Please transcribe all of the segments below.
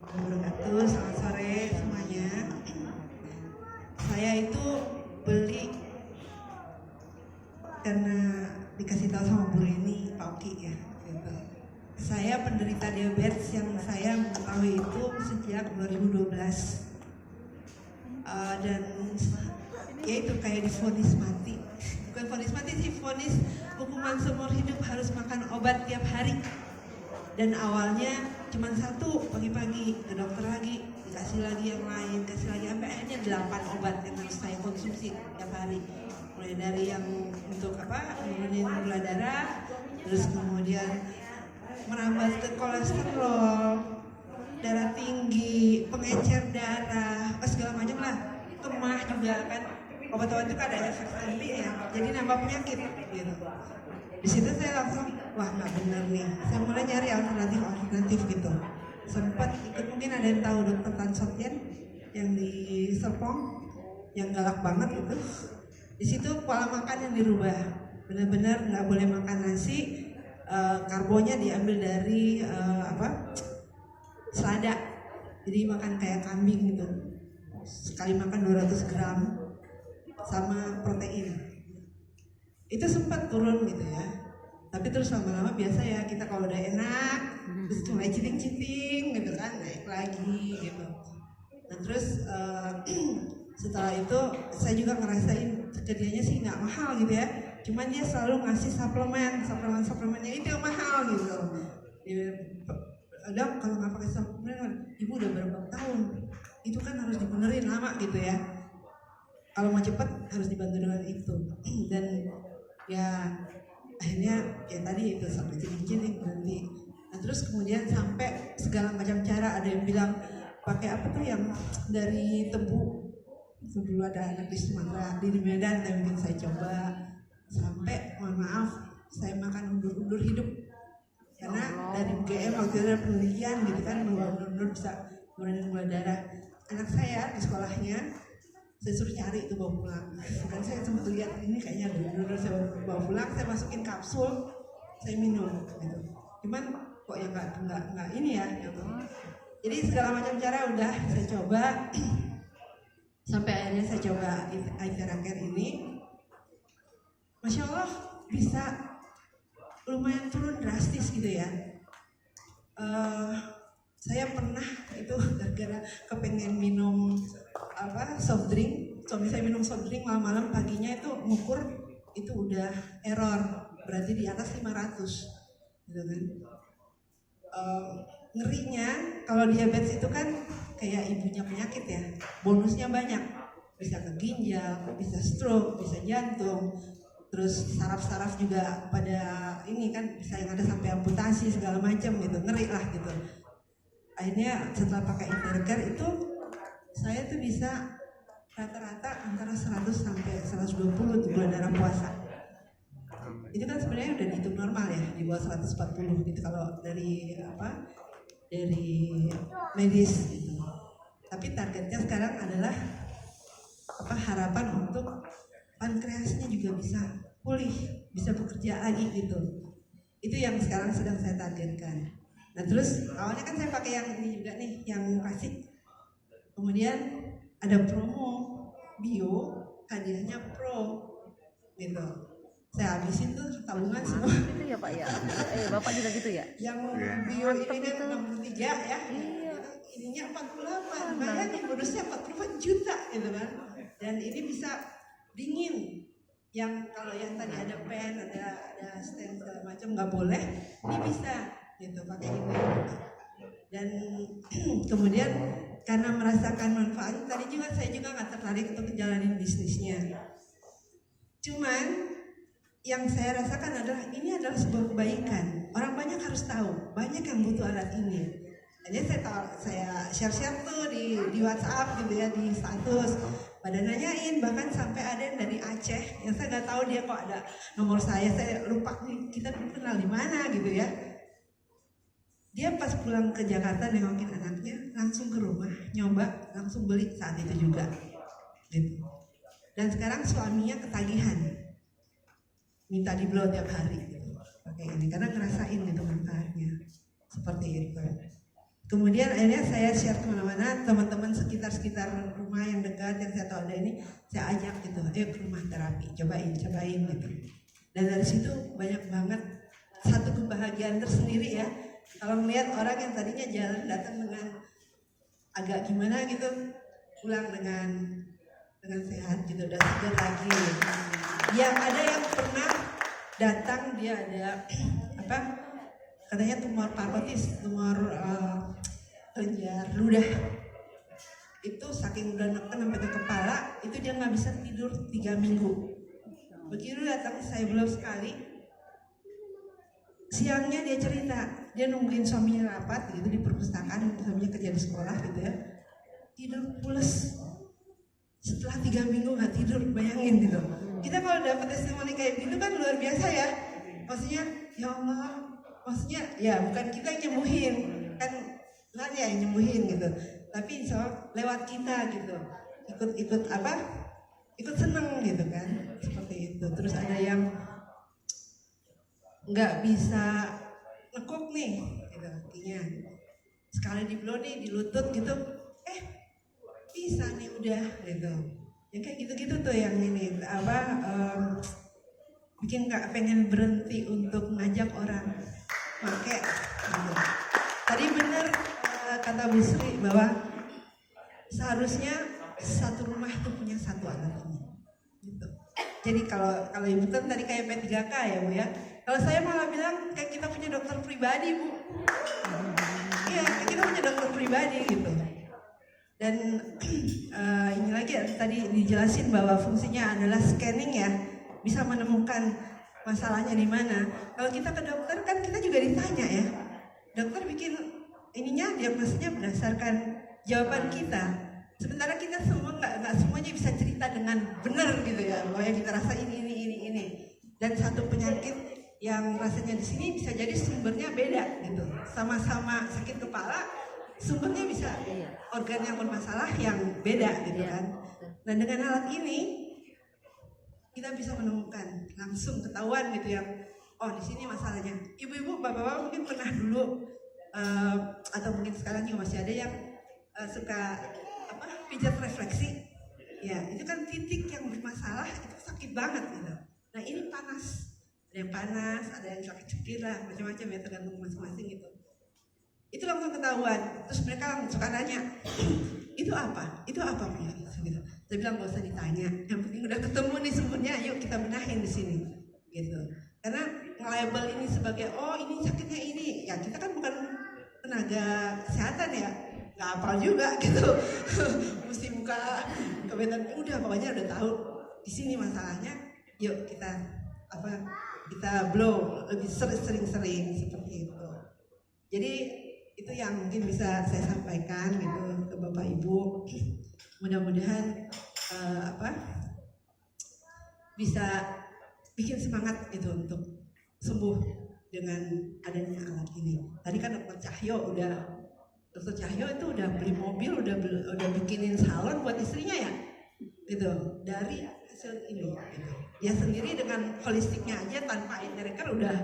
wabarakatuh. Selamat sore semuanya. Saya itu beli karena dikasih tahu sama Bu Reni, Pak Oki ya. Gitu. Saya penderita diabetes yang saya mengetahui itu sejak 2012. Dan ya itu kayak divonis mati. Bukan vonis mati sih, vonis hukuman seumur hidup harus makan obat tiap hari. Dan awalnya cuma satu, pagi-pagi ke dokter lagi, dikasih lagi yang lain, kasih lagi, sampai akhirnya 8 obat yang harus saya konsumsi tiap hari. Mulai dari yang untuk nurunin gula darah, terus kemudian merambat ke kolesterol, darah tinggi, pengencer darah, segala macam lah, kemah juga kan. Obat-obat itu kan ada efek samping ya, jadi nambah penyakit gitu. Di situ saya langsung, wah nggak bener nih. Saya mulai nyari alternatif gitu. Sempat ikut, mungkin ada yang tahu Dokter Tan Sotien yang di Serpong, yang galak banget itu. Di situ pola makan yang dirubah, benar-benar nggak boleh makan nasi, karbonya diambil dari selada. Jadi makan kayak kambing gitu. Sekali makan 200 gram sama protein. Itu sempat turun gitu ya, tapi terus lama-lama biasa ya, kita kalau udah enak terus mulai citing-citing gitu kan, naik lagi gitu. Nah terus setelah itu saya juga ngerasain kerjanya sih nggak mahal gitu ya, cuman dia selalu ngasih suplemennya itu yang mahal gitu. Dok, kalau nggak pakai suplemen, ibu udah berapa tahun, itu kan harus dibenerin lama gitu ya. Kalau mau cepet harus dibantu dengan itu. Dan ya akhirnya ya tadi itu sampai cilik-cilik berhenti. Nah terus kemudian sampai segala macam cara, ada yang bilang pakai apa tuh yang dari tebu. Dulu ada anak di Sumatera, di Medan, yang bikin saya coba. Sampai mohon maaf, saya makan undur-undur hidup. Karena dari UGM waktu itu ada penelitian gitu kan, bahwa undur-undur bisa menurunkan gula darah. Anak saya di sekolahnya, saya suruh cari itu bawa pulang. Dan saya sempat lihat ini kayaknya dulu saya bawa pulang, saya masukin kapsul, saya minum gitu. Cuman kok ya nggak ini ya gitu. Jadi segala macam cara udah saya coba sampai akhirnya saya coba Ivera Care ini. Masya Allah bisa lumayan turun drastis gitu ya. Saya pernah itu gara-gara kepengen minum soft drink, suami saya minum soft drink malam-malam, paginya itu ngukur itu udah error, berarti di atas 500 gitu kan. Ngerinya kalau diabetes itu kan kayak ibunya penyakit ya, bonusnya banyak, bisa ke ginjal, bisa stroke, bisa jantung, terus saraf-saraf juga pada ini kan bisa yang ada sampai amputasi segala macam gitu, ngeri lah gitu. Akhirnya setelah pakai Ivera Care itu saya tuh bisa rata-rata antara 100 sampai 120 tuh gula darah puasa. Itu kan sebenarnya udah dihitung normal ya, di bawah 140 gitu kalau dari medis gitu. Tapi targetnya sekarang adalah harapan untuk pankreasnya juga bisa pulih, bisa bekerja lagi gitu. Itu yang sekarang sedang saya targetkan. Nah terus awalnya kan saya pakai yang ini juga nih, yang klasik. Kemudian ada promo bio, hadiahnya pro gitu. Saya habisin tuh tabungan semua. Itu ya Pak ya. Bapak juga gitu ya? Yang bio ini kan 63 ya. Iya. Ininya 48. Bayangin bonusnya 44 juta gitu kan. Dan ini bisa dingin. Yang kalau yang tadi ada pen, ada stand segala macam nggak boleh. Ini bisa gitu pakai ini. Dan kemudian karena merasakan manfaat tadi juga, saya juga nggak tertarik untuk menjalani bisnisnya. Cuman yang saya rasakan adalah ini adalah sebuah kebaikan. Orang banyak harus tahu, banyak yang butuh alat ini. Jadi saya share tuh di WhatsApp gitu ya, di status. Pada nanyain, bahkan sampai ada yang dari Aceh yang saya nggak tahu dia kok ada nomor saya lupa nih, kita kenal di mana gitu ya. Dia pas pulang ke Jakarta nengokin anaknya, langsung ke rumah, nyoba, langsung beli saat itu juga. Gitu. Dan sekarang suaminya ketagihan, minta di-blow tiap hari gitu, pakai ini, karena ngerasain gitu manfaatnya. Seperti itu. Kemudian akhirnya saya share kemana-mana, teman-teman sekitar rumah yang dekat yang saya tahu ada ini, saya ajak gitu, ayo ke rumah terapi, cobain gitu. Dan dari situ banyak banget satu kebahagiaan tersendiri ya. Kalau melihat orang yang tadinya jalan datang dengan agak gimana gitu, pulang dengan sehat gitu, dan segar lagi. Yang ada yang pernah datang dia ada katanya tumor parotis, tumor kelenjar ludah. Itu saking udah neken sampai ke kepala, itu dia nggak bisa tidur 3 minggu. Begitu datang saya belum sekali, siangnya dia cerita, dia nungguin suaminya rapat gitu di perpustakaan, suaminya kerja di sekolah gitu ya, tidur pules. Setelah 3 minggu nggak tidur, bayangin gitu. Kita kalau dapat testimoni kayak gitu kan luar biasa ya. Maksudnya, ya Allah, maksudnya ya bukan kita yang nyembuhin, kan Tuhan ya yang nyembuhin gitu. Tapi insya Allah lewat kita gitu, ikut seneng gitu kan, seperti itu. Terus ada yang nggak bisa nekuk nih, gitu artinya. Sekali di blow nih, di lutut gitu, bisa nih udah gitu. Yang kayak gitu-gitu tuh yang ini bikin nggak pengen berhenti untuk ngajak orang pakai gitu. Tadi benar kata Bu Sri bahwa seharusnya satu rumah itu punya satu anak ini gitu. Jadi kalau ibu kan tadi kayak P3K ya Bu ya, kalau saya malah bilang kayak kita punya dokter pribadi Bu. Iya, kita punya dokter pribadi gitu. Dan ini lagi tadi dijelasin bahwa fungsinya adalah scanning ya, bisa menemukan masalahnya di mana. Kalau kita ke dokter kan kita juga ditanya ya, dokter bikin ininya diagnosisnya berdasarkan jawaban kita. Sementara kita semua nggak semuanya bisa cerita dengan benar gitu ya, bahwa yang kita rasa ini. Dan satu penyakit yang rasanya di sini bisa jadi sumbernya beda gitu, sama-sama sakit kepala. Sumbernya bisa organ yang bermasalah yang beda gitu kan. Dan dengan alat ini kita bisa menemukan langsung ketahuan gitu yang di sini masalahnya. Ibu-ibu, bapak-bapak mungkin pernah dulu atau mungkin sekarang juga masih ada yang suka pijat refleksi. Ya, itu kan titik yang bermasalah, itu sakit banget gitu. Nah, ini panas. Ada yang panas, ada yang sakit-sakit lah, macam-macam ya tergantung masing-masing gitu. Itu langsung ketahuan. Terus mereka suka nanya, itu apa punya gitu. Saya bilang gak usah ditanya, yang penting udah ketemu nih sumbernya, yuk kita benahin di sini gitu. Karena nge-label ini sebagai ini sakitnya ini, ya kita kan bukan tenaga kesehatan ya, nggak hafal juga gitu. Mesti buka kebetulan udah pokoknya udah tahu di sini masalahnya, yuk kita blow lebih sering-sering seperti itu. Jadi itu yang mungkin bisa saya sampaikan gitu ke Bapak Ibu. Mudah-mudahan bisa bikin semangat gitu untuk sembuh dengan adanya alat ini. Tadi kan Dokter Cahyo itu udah beli mobil, udah bikinin salon buat istrinya ya, gitu dari hasil ini. Gitu. Dia sendiri dengan holistiknya aja tanpa internet udah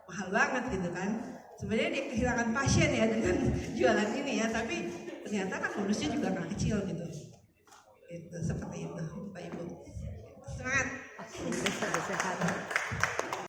mahal banget gitu kan. Sebenarnya dia kehilangan pasien ya dengan jualan ini ya, tapi ternyata kan bonusnya juga nggak kecil gitu. Itu seperti itu, Pak Ibu. Semangat.